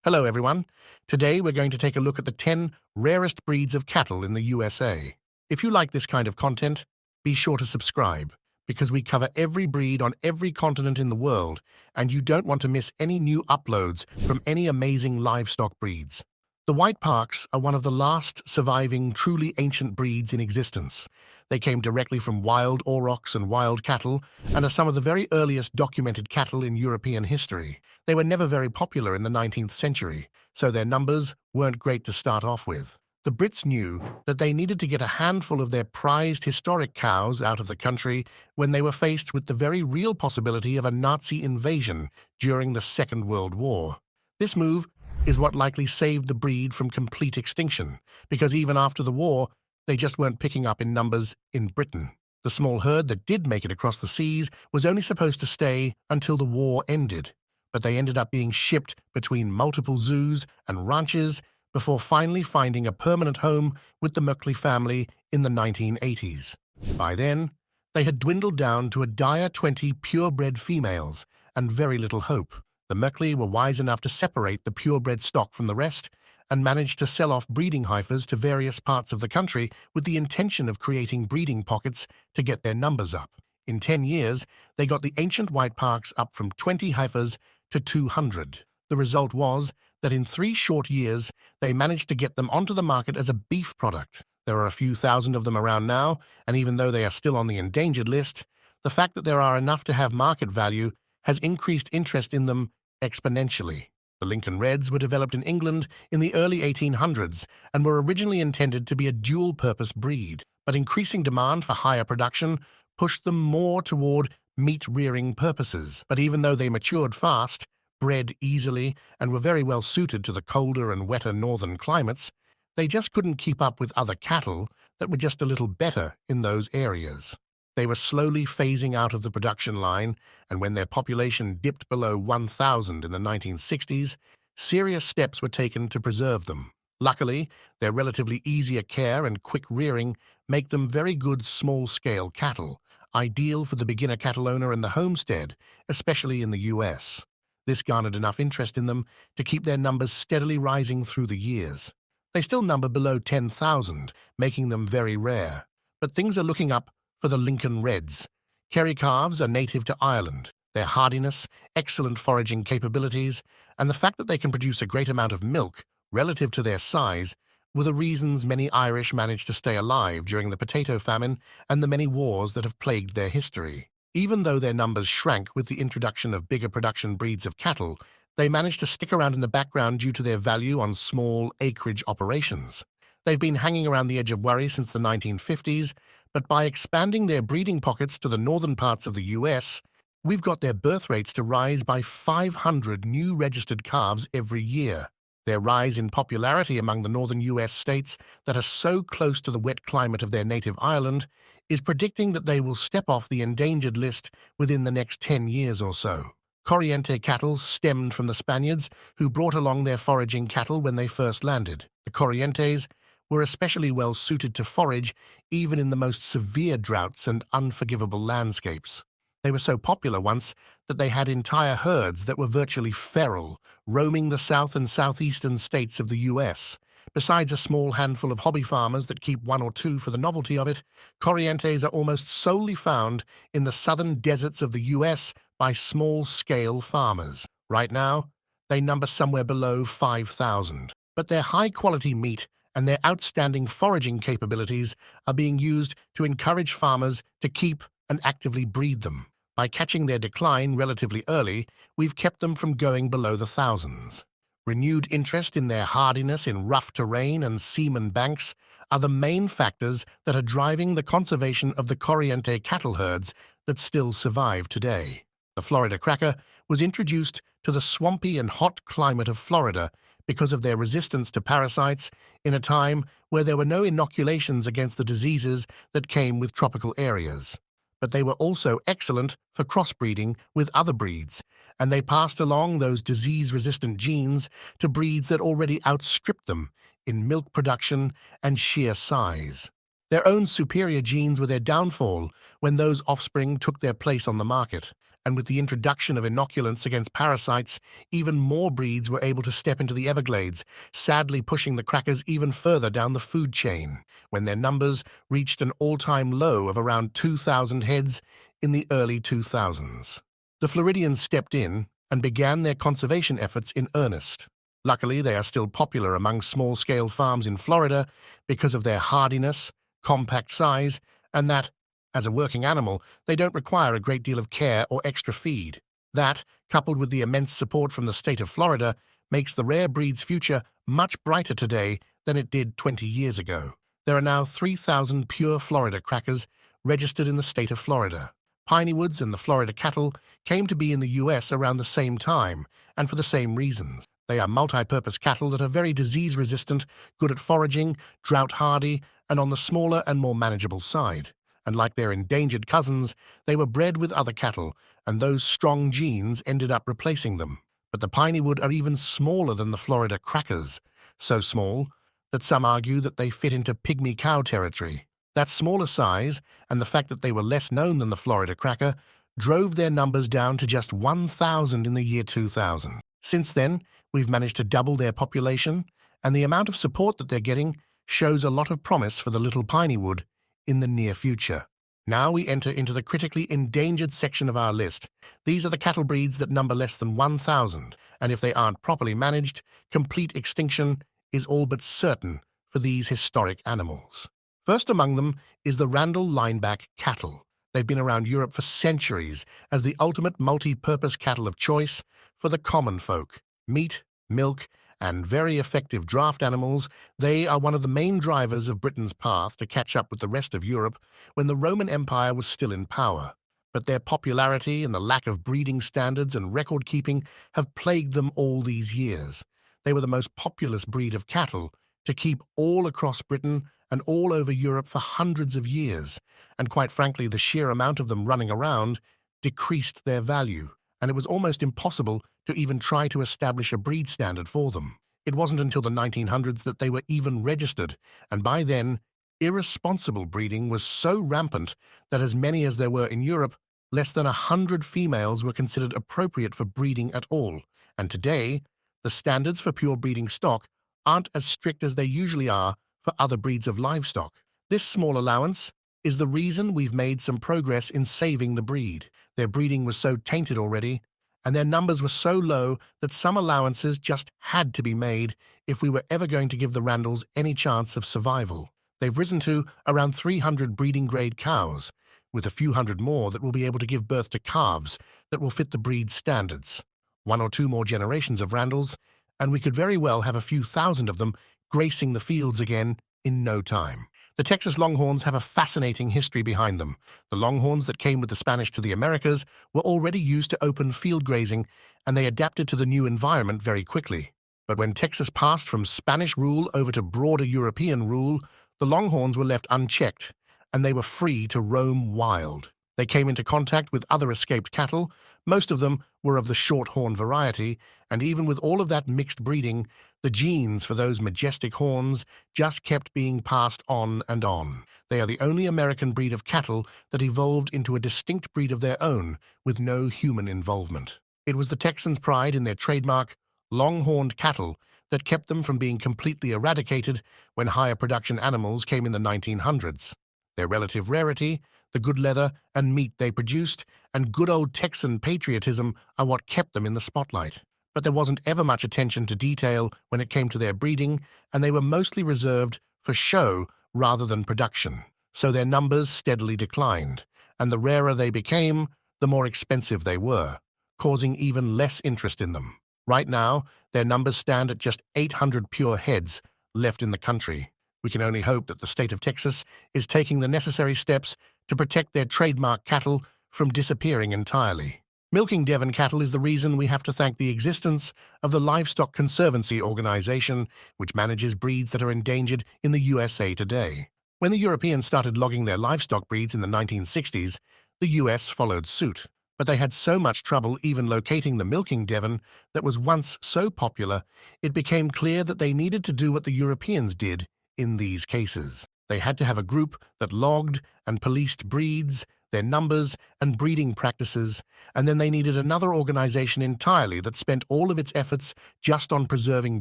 Hello, everyone. Today we're going to take a look at the 10 rarest breeds of cattle in the USA. If you like this kind of content, be sure to subscribe, because we cover every breed on every continent in the world, and you don't want to miss any new uploads from any amazing livestock breeds. The White Parks are one of the last surviving truly ancient breeds in existence. They came directly from wild aurochs and wild cattle, and are some of the very earliest documented cattle in European history. They were never very popular in the 19th century, so their numbers weren't great to start off with. The Brits knew that they needed to get a handful of their prized historic cows out of the country when they were faced with the very real possibility of a Nazi invasion during the Second World War. This move is what likely saved the breed from complete extinction, because even after the war, they just weren't picking up in numbers in Britain. The small herd that did make it across the seas was only supposed to stay until the war ended, but they ended up being shipped between multiple zoos and ranches before finally finding a permanent home with the Merkley family in the 1980s. By then, they had dwindled down to a dire 20 purebred females and very little hope. The Merkley were wise enough to separate the purebred stock from the rest and managed to sell off breeding heifers to various parts of the country with the intention of creating breeding pockets to get their numbers up. In 10 years, they got the ancient White Parks up from 20 heifers to 200. The result was that in 3 short years, they managed to get them onto the market as a beef product. There are a few thousand of them around now, and even though they are still on the endangered list, the fact that there are enough to have market value has increased interest in them exponentially. The Lincoln Reds were developed in England in the early 1800s and were originally intended to be a dual-purpose breed, but increasing demand for higher production pushed them more toward meat-rearing purposes. But even though they matured fast, bred easily, and were very well suited to the colder and wetter northern climates, they just couldn't keep up with other cattle that were just a little better in those areas. They were slowly phasing out of the production line, and when their population dipped below 1,000 in the 1960s, serious steps were taken to preserve them. Luckily, their relatively easier care and quick rearing make them very good small-scale cattle, ideal for the beginner cattle owner and the homestead, especially in the US. This garnered enough interest in them to keep their numbers steadily rising through the years. They still number below 10,000, making them very rare. But things are looking up for the Lincoln Reds. Kerry calves are native to Ireland. Their hardiness, excellent foraging capabilities, and the fact that they can produce a great amount of milk relative to their size were the reasons many Irish managed to stay alive during the potato famine and the many wars that have plagued their history. Even though their numbers shrank with the introduction of bigger production breeds of cattle, they managed to stick around in the background due to their value on small acreage operations. They've been hanging around the edge of worry since the 1950s, but by expanding their breeding pockets to the northern parts of the US, we've got their birth rates to rise by 500 new registered calves every year. Their rise in popularity among the northern US states that are so close to the wet climate of their native Ireland is predicting that they will step off the endangered list within the next 10 years or so. Corriente cattle stemmed from the Spaniards, who brought along their foraging cattle when they first landed. The Corrientes were especially well suited to forage even in the most severe droughts and unforgivable landscapes. They were so popular once that they had entire herds that were virtually feral, roaming the south and southeastern states of the US. Besides a small handful of hobby farmers that keep 1 or 2 for the novelty of it, Corrientes are almost solely found in the southern deserts of the US by small-scale farmers. Right now, they number somewhere below 5,000. But their high-quality meat and their outstanding foraging capabilities are being used to encourage farmers to keep and actively breed them. By catching their decline relatively early, we've kept them from going below the thousands. Renewed interest in their hardiness in rough terrain and seaman banks are the main factors that are driving the conservation of the Corriente cattle herds that still survive today. The Florida cracker was introduced to the swampy and hot climate of Florida because of their resistance to parasites in a time where there were no inoculations against the diseases that came with tropical areas. But they were also excellent for crossbreeding with other breeds, and they passed along those disease-resistant genes to breeds that already outstripped them in milk production and sheer size. Their own superior genes were their downfall when those offspring took their place on the market, And with the introduction of inoculants against parasites, even more breeds were able to step into the Everglades, sadly pushing the crackers even further down the food chain, when their numbers reached an all-time low of around 2,000 heads in the early 2000s. The Floridians stepped in and began their conservation efforts in earnest. Luckily, they are still popular among small-scale farms in Florida because of their hardiness, compact size, and that, as a working animal, they don't require a great deal of care or extra feed. That, coupled with the immense support from the state of Florida, makes the rare breed's future much brighter today than it did 20 years ago. There are now 3,000 pure Florida crackers registered in the state of Florida. Pineywoods and the Florida cattle came to be in the U.S. around the same time, and for the same reasons. They are multi-purpose cattle that are very disease-resistant, good at foraging, drought-hardy, and on the smaller and more manageable side. And like their endangered cousins, they were bred with other cattle, and those strong genes ended up replacing them. But the Pinewood are even smaller than the Florida crackers, so small that some argue that they fit into pygmy cow territory. That smaller size, and the fact that they were less known than the Florida cracker, drove their numbers down to just 1,000 in the year 2000. Since then, we've managed to double their population, and the amount of support that they're getting shows a lot of promise for the little Pinewood in the near future. Now we enter into the critically endangered section of our list. These are the cattle breeds that number less than 1,000, and if they aren't properly managed, complete extinction is all but certain for these historic animals. First among them is the Randall lineback cattle. They've been around Europe for centuries as the ultimate multi-purpose cattle of choice for the common folk. Meat, milk, and very effective draft animals, they are one of the main drivers of Britain's path to catch up with the rest of Europe when the Roman Empire was still in power. But their popularity and the lack of breeding standards and record-keeping have plagued them all these years. They were the most populous breed of cattle to keep all across Britain and all over Europe for hundreds of years, and quite frankly, the sheer amount of them running around decreased their value, and it was almost impossible to even try to establish a breed standard for them. It wasn't until the 1900s that they were even registered, and by then, irresponsible breeding was so rampant that as many as there were in Europe, less than 100 females were considered appropriate for breeding at all, and today, the standards for pure breeding stock aren't as strict as they usually are for other breeds of livestock. This small allowance is the reason we've made some progress in saving the breed. Their breeding was so tainted already, and their numbers were so low that some allowances just had to be made if we were ever going to give the Randalls any chance of survival. They've risen to around 300 breeding-grade cows, with a few hundred more that will be able to give birth to calves that will fit the breed standards. 1 or 2 more generations of Randalls, and we could very well have a few thousand of them gracing the fields again in no time. The Texas Longhorns have a fascinating history behind them. The Longhorns that came with the Spanish to the Americas were already used to open field grazing, and they adapted to the new environment very quickly. But when Texas passed from Spanish rule over to broader European rule, the Longhorns were left unchecked, and they were free to roam wild. They came into contact with other escaped cattle. Most of them were of the short-horn variety, and even with all of that mixed breeding, the genes for those majestic horns just kept being passed on and on. They are the only American breed of cattle that evolved into a distinct breed of their own with no human involvement. It was the Texans' pride in their trademark, long-horned cattle that kept them from being completely eradicated when higher production animals came in the 1900s. Their relative rarity, the good leather and meat they produced, and good old Texan patriotism are what kept them in the spotlight. But there wasn't ever much attention to detail when it came to their breeding, and they were mostly reserved for show rather than production. So their numbers steadily declined, and the rarer they became, the more expensive they were, causing even less interest in them. Right now, their numbers stand at just 800 pure heads left in the country. We can only hope that the state of Texas is taking the necessary steps to protect their trademark cattle from disappearing entirely. Milking Devon cattle is the reason we have to thank the existence of the Livestock Conservancy Organization, which manages breeds that are endangered in the USA today. When the Europeans started logging their livestock breeds in the 1960s, the US followed suit. But they had so much trouble even locating the milking Devon that was once so popular, it became clear that they needed to do what the Europeans did in these cases. They had to have a group that logged and policed breeds their numbers and breeding practices, and then they needed another organization entirely that spent all of its efforts just on preserving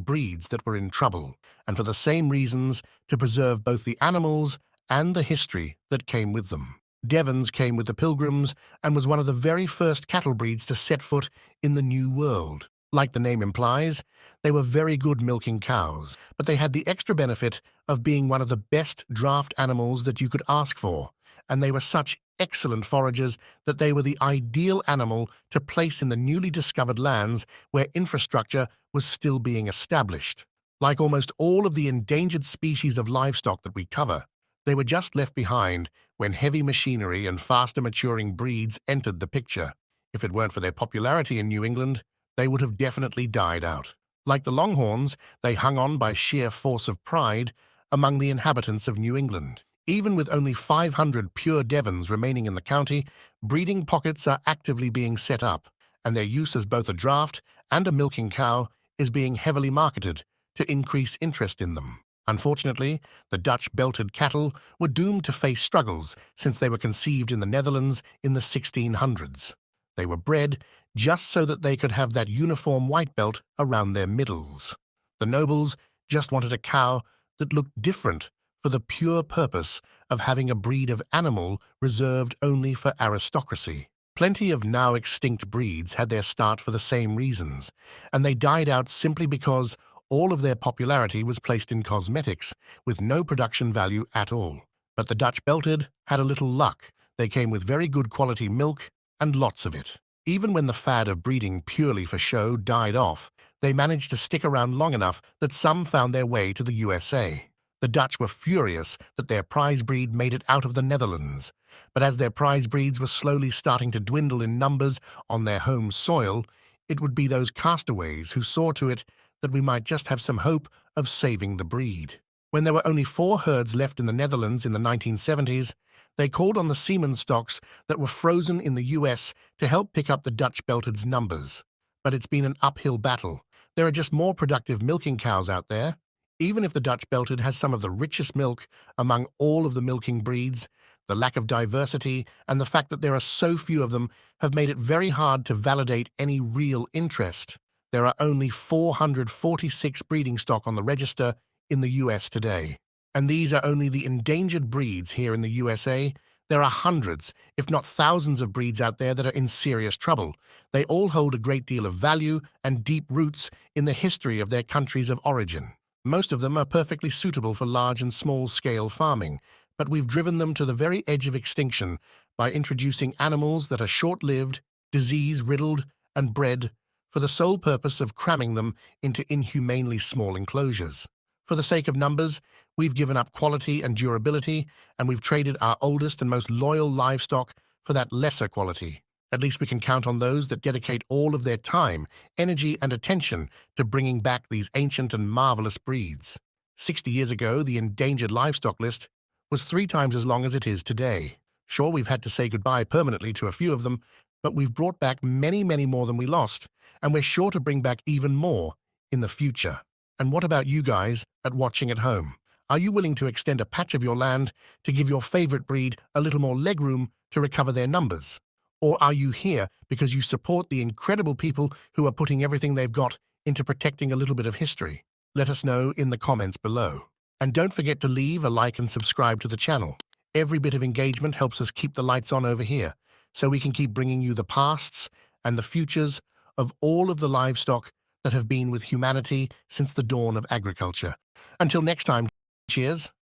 breeds that were in trouble, and for the same reasons, to preserve both the animals and the history that came with them. Devons came with the Pilgrims and was one of the very first cattle breeds to set foot in the New World. Like the name implies, they were very good milking cows, but they had the extra benefit of being one of the best draft animals that you could ask for, and they were such excellent foragers that they were the ideal animal to place in the newly discovered lands where infrastructure was still being established. Like almost all of the endangered species of livestock that we cover, they were just left behind when heavy machinery and faster maturing breeds entered the picture. If it weren't for their popularity in New England, they would have definitely died out. Like the longhorns, they hung on by sheer force of pride among the inhabitants of New England. Even with only 500 pure devons remaining in the county, breeding pockets are actively being set up, and their use as both a draft and a milking cow is being heavily marketed to increase interest in them. Unfortunately, the Dutch belted cattle were doomed to face struggles since they were conceived in the Netherlands in the 1600s. They were bred just so that they could have that uniform white belt around their middles. The nobles just wanted a cow that looked different for the pure purpose of having a breed of animal reserved only for aristocracy. Plenty of now extinct breeds had their start for the same reasons, and they died out simply because all of their popularity was placed in cosmetics with no production value at all. But the Dutch belted had a little luck. They came with very good quality milk and lots of it. Even when the fad of breeding purely for show died off, they managed to stick around long enough that some found their way to the USA. The Dutch were furious that their prize breed made it out of the Netherlands, but as their prize breeds were slowly starting to dwindle in numbers on their home soil, it would be those castaways who saw to it that we might just have some hope of saving the breed. When there were only 4 herds left in the Netherlands in the 1970s, they called on the semen stocks that were frozen in the US to help pick up the Dutch belted's numbers. But it's been an uphill battle. There are just more productive milking cows out there. Even if the Dutch belted has some of the richest milk among all of the milking breeds, the lack of diversity and the fact that there are so few of them have made it very hard to validate any real interest. There are only 446 breeding stock on the register in the US today. And these are only the endangered breeds here in the USA. There are hundreds, if not thousands of breeds out there that are in serious trouble. They all hold a great deal of value and deep roots in the history of their countries of origin. Most of them are perfectly suitable for large and small-scale farming, but we've driven them to the very edge of extinction by introducing animals that are short-lived, disease-riddled, and bred for the sole purpose of cramming them into inhumanely small enclosures. For the sake of numbers, we've given up quality and durability, and we've traded our oldest and most loyal livestock for that lesser quality. At least we can count on those that dedicate all of their time, energy, and attention to bringing back these ancient and marvelous breeds. 60 years ago, the endangered livestock list was 3 times as long as it is today. Sure, we've had to say goodbye permanently to a few of them, but we've brought back many, many more than we lost, and we're sure to bring back even more in the future. And what about you guys at watching at home? Are you willing to extend a patch of your land to give your favorite breed a little more legroom to recover their numbers? Or are you here because you support the incredible people who are putting everything they've got into protecting a little bit of history? Let us know in the comments below. And don't forget to leave a like and subscribe to the channel. Every bit of engagement helps us keep the lights on over here, so we can keep bringing you the pasts and the futures of all of the livestock that have been with humanity since the dawn of agriculture. Until next time, cheers.